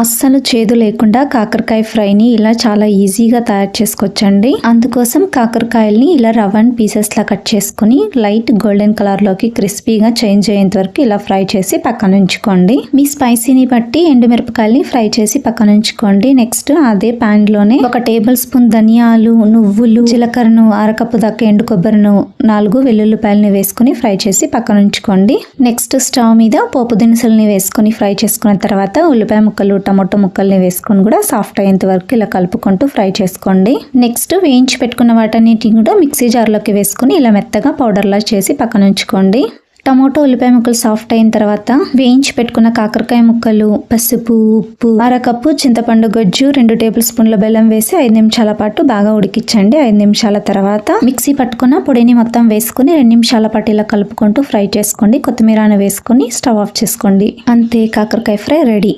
అస్సలు చేదు లేకుండా కాకరకాయ ఫ్రైని ఇలా చాలా ఈజీగా తయారు చేసుకోవచ్చండి. అందుకోసం కాకరకాయల్ని ఇలా రౌండ్ పీసెస్ లా కట్ చేసుకుని లైట్ గోల్డెన్ కలర్ లోకి క్రిస్పీగా చేంజ్ అయ్యేంత వరకు ఇలా ఫ్రై చేసి పక్కన ఉంచుకోండి. మీ స్పైసీని బట్టి ఎండుమిరపకాయల్ని ఫ్రై చేసి పక్కన ఉంచుకోండి. నెక్స్ట్ అదే పాన్ లోనే 1 టేబుల్ స్పూన్ ధనియాలు, నువ్వులు, జీలకర్రను, అరకప్పు దాకా ఎండు కొబ్బరిను, 4 వెల్లుల్లిపాయలని వేసుకుని ఫ్రై చేసి పక్కన ఉంచుకోండి. నెక్స్ట్ స్టవ్ మీద పోపు దినుసుల్ని వేసుకుని ఫ్రై చేసుకున్న తర్వాత ఉల్లిపాయ ముక్కలు, టమాటో ముక్కల్ని వేసుకొని కూడా సాఫ్ట్ అయ్యేంత వరకు ఇలా కలుపుకుంటూ ఫ్రై చేసుకోండి. నెక్స్ట్ వేయించి పెట్టుకున్న వాటన్నిటిని కూడా మిక్సీ జార్లోకి వేసుకుని ఇలా మెత్తగా పౌడర్లా చేసి పక్కన ఉంచుకోండి. టమాటో, ఉల్లిపాయ ముక్కలు సాఫ్ట్ అయిన తర్వాత వేయించి పెట్టుకున్న కాకరకాయ ముక్కలు, పసుపు, ఉప్పు, అరకప్పు చింతపండు గుజ్జు, 2 టేబుల్ స్పూన్ల బెల్లం వేసి 5 నిమిషాల పాటు బాగా ఉడికించండి. 5 నిమిషాల తర్వాత మిక్సీ పట్టుకున్న పొడిని మొత్తం వేసుకుని 2 నిమిషాల పాటు ఇలా కలుపుకుంటూ ఫ్రై చేసుకోండి. కొత్తిమీరను వేసుకుని స్టవ్ ఆఫ్ చేసుకోండి. అంతే, కాకరకాయ ఫ్రై రెడీ.